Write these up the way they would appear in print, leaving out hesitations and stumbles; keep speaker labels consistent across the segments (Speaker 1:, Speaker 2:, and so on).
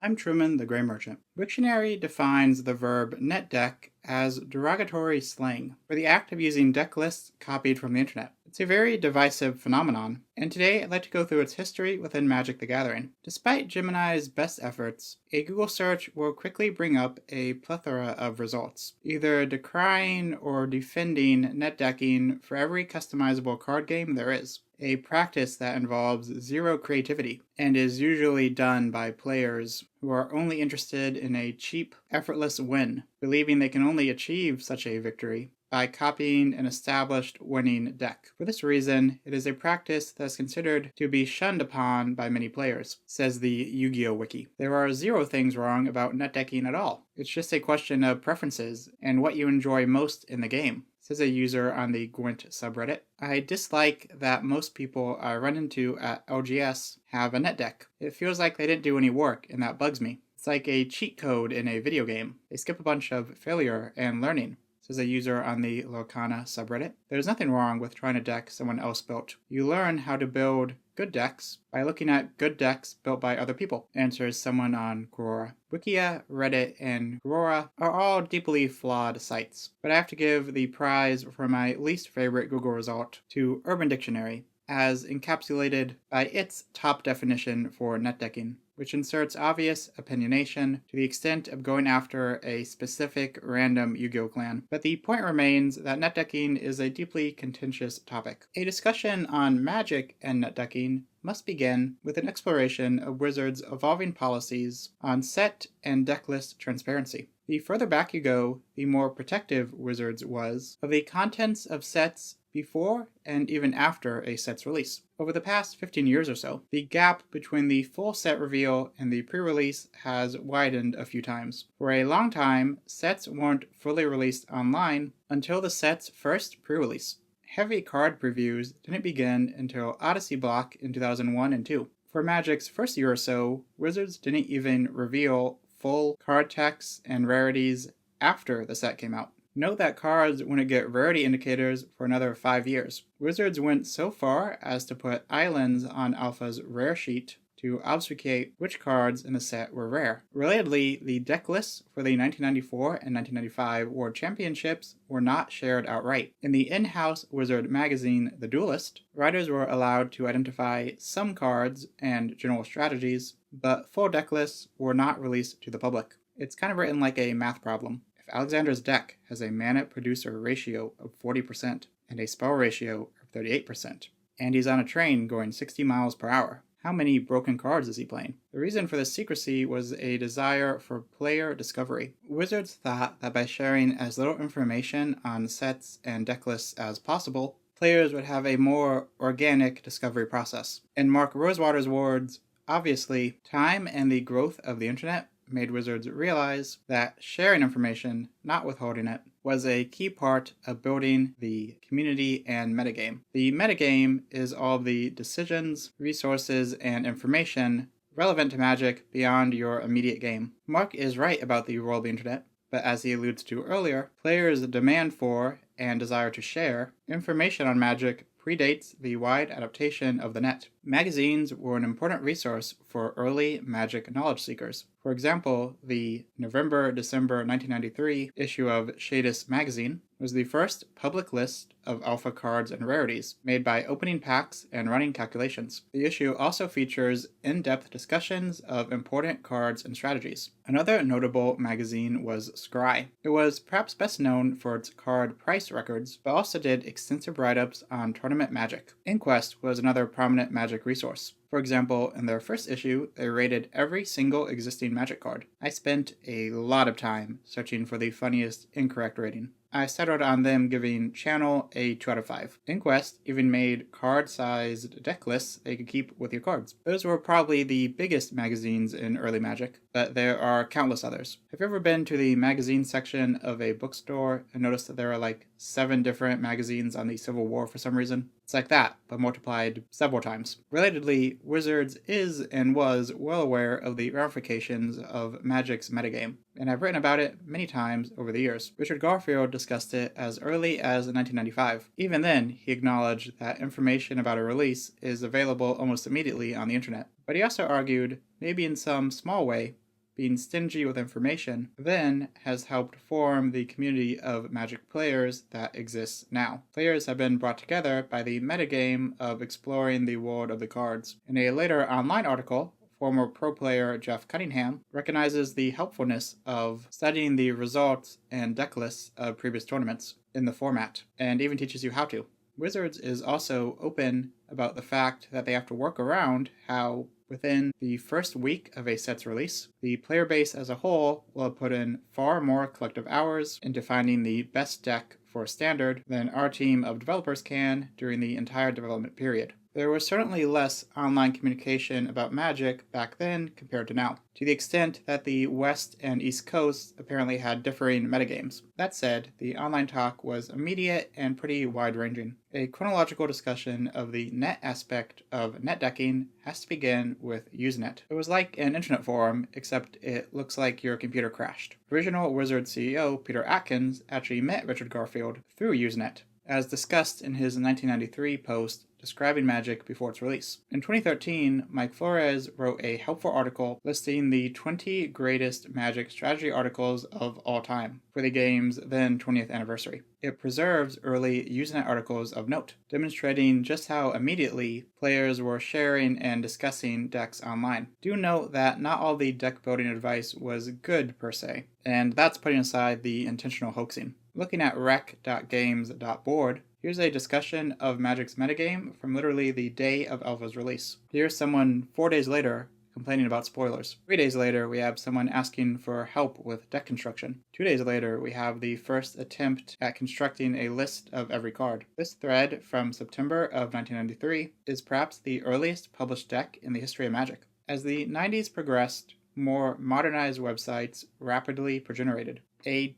Speaker 1: I'm Truman, the Gray Merchant. Wiktionary defines the verb netdeck as derogatory slang for the act of using decklists copied from the internet. It's a very divisive phenomenon, and today I'd like to go through its history within Magic the Gathering. Despite Gemini's best efforts, a Google search will quickly bring up a plethora of results, either decrying or defending netdecking for every customizable card game there is. A practice that involves zero creativity and is usually done by players who are only interested in a cheap, effortless win, believing they can only achieve such a victory by copying an established winning deck. For this reason, it is a practice that is considered to be shunned upon by many players, says the Yu-Gi-Oh! Wiki. There are zero things wrong about netdecking at all. It's just a question of preferences and what you enjoy most in the game, says a user on the Gwent subreddit. I dislike that most people I run into at LGS have a netdeck. It feels like they didn't do any work, and that bugs me. It's like a cheat code in a video game. They skip a bunch of failure and learning, says a user on the Lorcana subreddit. There's nothing wrong with trying a deck someone else built. You learn how to build good decks by looking at good decks built by other people, answers someone on Quora. Wikia, Reddit, and Quora are all deeply flawed sites, but I have to give the prize for my least favorite Google result to Urban Dictionary, as encapsulated by its top definition for netdecking, which inserts obvious opinionation to the extent of going after a specific random Yu-Gi-Oh! Clan. But the point remains that netdecking is a deeply contentious topic. A discussion on Magic and netdecking must begin with an exploration of Wizards' evolving policies on set and decklist transparency. The further back you go, the more protective Wizards was of the contents of sets before and even after a set's release. Over the past 15 years or so, the gap between the full set reveal and the pre-release has widened a few times. For a long time, sets weren't fully released online until the set's first pre-release. Heavy card previews didn't begin until Odyssey Block in 2001 and 2. For Magic's first year or so, Wizards didn't even reveal full card texts and rarities after the set came out. Note that cards wouldn't get rarity indicators for another 5 years. Wizards went so far as to put islands on Alpha's rare sheet to obfuscate which cards in the set were rare. Relatedly, the deck lists for the 1994 and 1995 World Championships were not shared outright. In the in-house Wizard magazine, The Duelist, writers were allowed to identify some cards and general strategies, but full deck lists were not released to the public. It's kind of written like a math problem. If Alexander's deck has a mana-producer ratio of 40% and a spell ratio of 38%, and he's on a train going 60 miles per hour, how many broken cards is he playing? The reason for this secrecy was a desire for player discovery. Wizards thought that by sharing as little information on sets and deck lists as possible, players would have a more organic discovery process. In Mark Rosewater's words, obviously, time and the growth of the internet made Wizards realize that sharing information, not withholding it, was a key part of building the community and metagame. The metagame is all the decisions, resources, and information relevant to Magic beyond your immediate game. Mark is right about the role of the internet, but as he alludes to earlier, players' demand for and desire to share information on Magic predates the wide adaptation of the net. Magazines were an important resource for early Magic knowledge seekers. For example, the November-December 1993 issue of Shadis magazine was the first public list of alpha cards and rarities, made by opening packs and running calculations. The issue also features in-depth discussions of important cards and strategies. Another notable magazine was Scry. It was perhaps best known for its card price records, but also did extensive write-ups on tournament Magic. Inquest was another prominent Magic resource. For example, in their first issue, they rated every single existing Magic card. I spent a lot of time searching for the funniest incorrect rating. I settled on them giving Channel a 2 out of 5. Inquest even made card-sized deck lists they could keep with your cards. Those were probably the biggest magazines in early Magic, but there are countless others. Have you ever been to the magazine section of a bookstore and noticed that there are like 7 different magazines on the Civil War for some reason? It's like that, but multiplied several times. Relatedly, Wizards is and was well aware of the ramifications of Magic's metagame, and I've written about it many times over the years. Richard Garfield discussed it as early as 1995. Even then, he acknowledged that information about a release is available almost immediately on the internet. But he also argued, maybe in some small way, being stingy with information, then has helped form the community of Magic players that exists now. Players have been brought together by the metagame of exploring the world of the cards. In a later online article, former pro player Jeff Cunningham recognizes the helpfulness of studying the results and deck lists of previous tournaments in the format, and even teaches you how to. Wizards is also open about the fact that they have to work around how, within the first week of a set's release, the player base as a whole will have put in far more collective hours into finding the best deck for Standard than our team of developers can during the entire development period. There was certainly less online communication about Magic back then compared to now, to the extent that the West and East Coasts apparently had differing metagames. That said, the online talk was immediate and pretty wide-ranging. A chronological discussion of the net aspect of netdecking has to begin with Usenet. It was like an internet forum, except it looks like your computer crashed. Original Wizard CEO Peter Atkins actually met Richard Garfield through Usenet, as discussed in his 1993 post describing Magic before its release. In 2013, Mike Flores wrote a helpful article listing the 20 greatest Magic strategy articles of all time for the game's then 20th anniversary. It preserves early Usenet articles of note, demonstrating just how immediately players were sharing and discussing decks online. Do note that not all the deck building advice was good per se, and that's putting aside the intentional hoaxing. Looking at rec.games.board, here's a discussion of Magic's metagame from literally the day of Alpha's release. Here's someone 4 days later complaining about spoilers. 3 days later, we have someone asking for help with deck construction. 2 days later, we have the first attempt at constructing a list of every card. This thread from September of 1993 is perhaps the earliest published deck in the history of Magic. As the 90s progressed, more modernized websites rapidly progenerated. A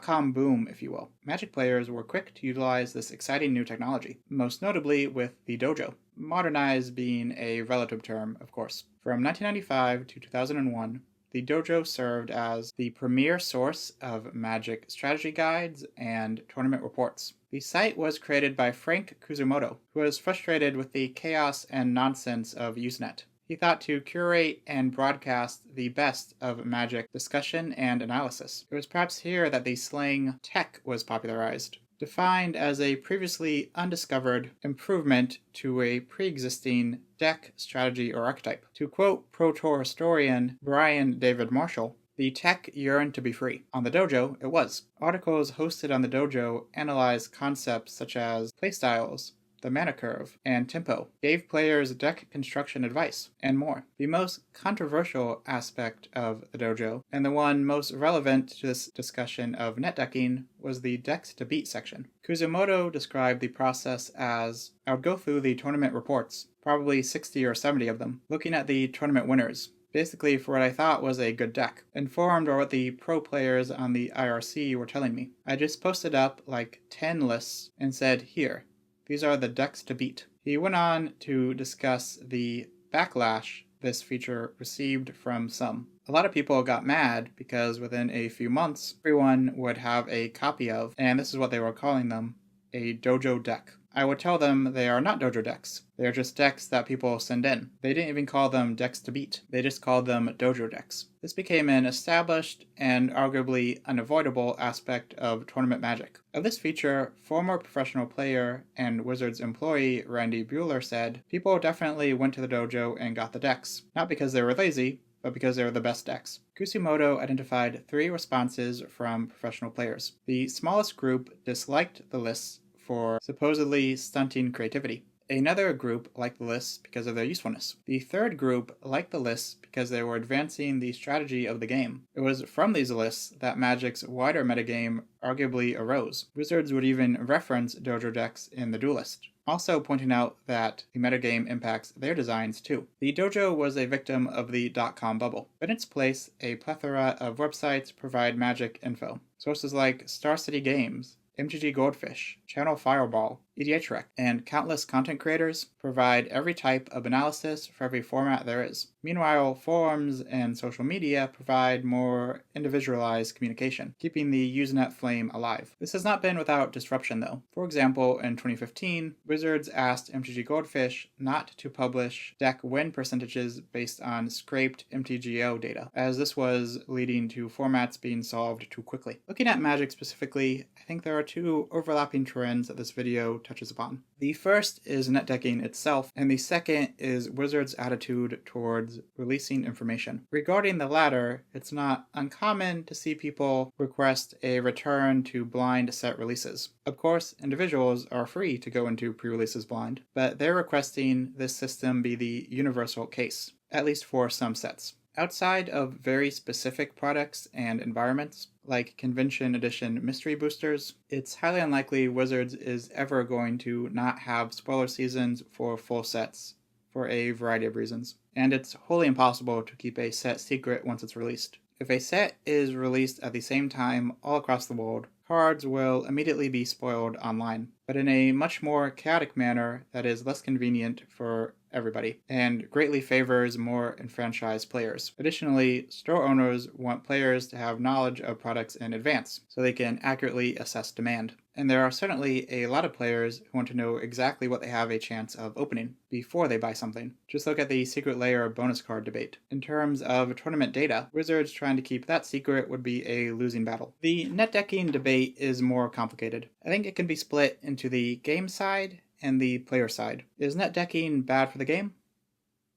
Speaker 1: .com boom, if you will. Magic players were quick to utilize this exciting new technology, most notably with the dojo. Modernize being a relative term, of course. From 1995 to 2001, the dojo served as the premier source of Magic strategy guides and tournament reports. The site was created by Frank Kuzumoto, who was frustrated with the chaos and nonsense of Usenet. He thought to curate and broadcast the best of Magic discussion and analysis. It was perhaps here that the slang tech was popularized, defined as a previously undiscovered improvement to a pre-existing deck, strategy, or archetype. To quote Pro Tour historian Brian David Marshall, the tech yearned to be free. On the dojo, it was. Articles hosted on the dojo analyzed concepts such as playstyles, the mana curve, and tempo, gave players deck construction advice, and more. The most controversial aspect of the dojo, and the one most relevant to this discussion of netdecking, was the decks to beat section. Kuzumoto described the process as, I would go through the tournament reports, probably 60 or 70 of them, looking at the tournament winners, basically for what I thought was a good deck, informed or what the pro players on the IRC were telling me. I just posted up like 10 lists and said, here, these are the decks to beat. He went on to discuss the backlash this feature received from some. A lot of people got mad because within a few months, everyone would have a copy of, and this is what they were calling them, a dojo deck. I would tell them they are not dojo decks. They are just decks that people send in. They didn't even call them decks to beat. They just called them dojo decks. This became an established and arguably unavoidable aspect of tournament Magic. Of this feature, former professional player and Wizards employee Randy Bueller said, people definitely went to the dojo and got the decks, not because they were lazy, but because they were the best decks. Kusumoto identified 3 responses from professional players. The smallest group disliked the lists for supposedly stunting creativity. Another group liked the lists because of their usefulness. The third group liked the lists because they were advancing the strategy of the game. It was from these lists that Magic's wider metagame arguably arose. Wizards would even reference dojo decks in the Duelist, also pointing out that the metagame impacts their designs too. The dojo was a victim of the .com bubble. In its place, a plethora of websites provide Magic info. Sources like Star City Games, MTG Goldfish, Channel Fireball, EDHREC, and countless content creators provide every type of analysis for every format there is. Meanwhile, forums and social media provide more individualized communication, keeping the Usenet flame alive. This has not been without disruption, though. For example, in 2015, Wizards asked MTG Goldfish not to publish deck win percentages based on scraped MTGO data, as this was leading to formats being solved too quickly. Looking at Magic specifically, I think there are two overlapping trends that this video touches upon. The first is netdecking itself, and the second is Wizards' attitude towards releasing information. Regarding the latter, it's not uncommon to see people request a return to blind set releases. Of course, individuals are free to go into pre-releases blind, but they're requesting this system be the universal case, at least for some sets. Outside of very specific products and environments, like Convention Edition mystery boosters, it's highly unlikely Wizards is ever going to not have spoiler seasons for full sets, for a variety of reasons. And it's wholly impossible to keep a set secret once it's released. If a set is released at the same time all across the world, cards will immediately be spoiled online, but in a much more chaotic manner that is less convenient for everybody, and greatly favors more enfranchised players. Additionally, store owners want players to have knowledge of products in advance, so they can accurately assess demand. And there are certainly a lot of players who want to know exactly what they have a chance of opening before they buy something. Just look at the secret layer bonus card debate. In terms of tournament data, Wizards trying to keep that secret would be a losing battle. The netdecking debate is more complicated. I think it can be split into the game side and the player side. Is netdecking bad for the game?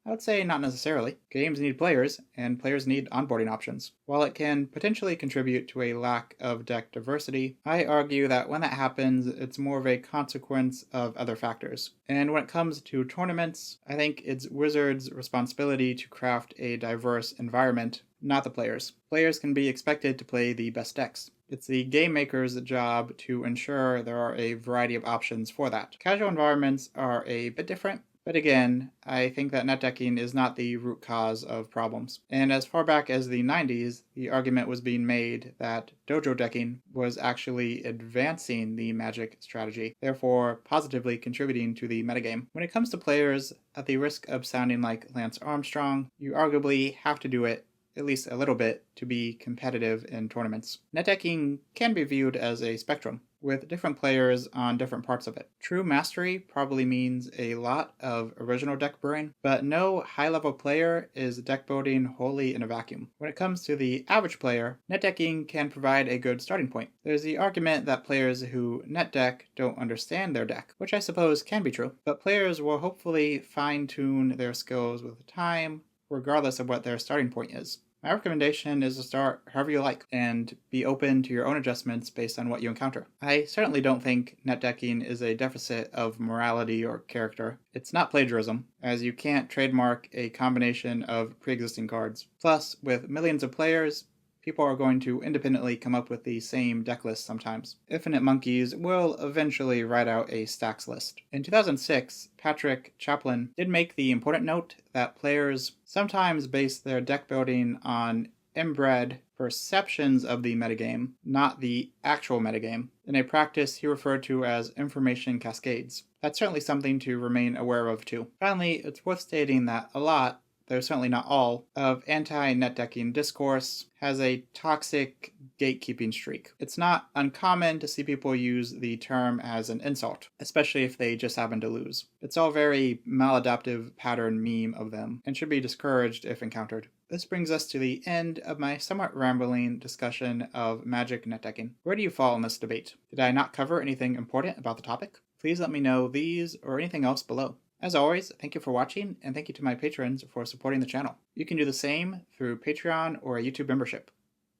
Speaker 1: I would say not necessarily. Games need players, and players need onboarding options. While it can potentially contribute to a lack of deck diversity, I argue that when that happens, it's more of a consequence of other factors. And when it comes to tournaments, I think it's Wizards' responsibility to craft a diverse environment, not the players. Players can be expected to play the best decks. It's the game maker's job to ensure there are a variety of options for that. Casual environments are a bit different, but again, I think that netdecking is not the root cause of problems. And as far back as the 90s, the argument was being made that dojo decking was actually advancing the Magic strategy, therefore positively contributing to the metagame. When it comes to players, at the risk of sounding like Lance Armstrong, you arguably have to do it at least a little bit to be competitive in tournaments. Netdecking can be viewed as a spectrum, with different players on different parts of it. True mastery probably means a lot of original deck brewing, but no high-level player is deck building wholly in a vacuum. When it comes to the average player, netdecking can provide a good starting point. There's the argument that players who netdeck don't understand their deck, which I suppose can be true, but players will hopefully fine-tune their skills with time, regardless of what their starting point is. My recommendation is to start however you like and be open to your own adjustments based on what you encounter. I certainly don't think netdecking is a deficit of morality or character. It's not plagiarism, as you can't trademark a combination of pre-existing cards. Plus, with millions of players, people are going to independently come up with the same deck list sometimes. Infinite Monkeys will eventually write out a stacks list. In 2006, Patrick Chaplin did make the important note that players sometimes base their deck building on inbred perceptions of the metagame, not the actual metagame, in a practice he referred to as information cascades. That's certainly something to remain aware of too. Finally, it's worth stating that a lot, though certainly not all, of anti-netdecking discourse has a toxic gatekeeping streak. It's not uncommon to see people use the term as an insult, especially if they just happen to lose. It's all very maladaptive pattern meme of them, and should be discouraged if encountered. This brings us to the end of my somewhat rambling discussion of Magic netdecking. Where do you fall in this debate? Did I not cover anything important about the topic? Please let me know these or anything else below. As always, thank you for watching, and thank you to my patrons for supporting the channel. You can do the same through Patreon or a YouTube membership.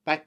Speaker 1: Bye!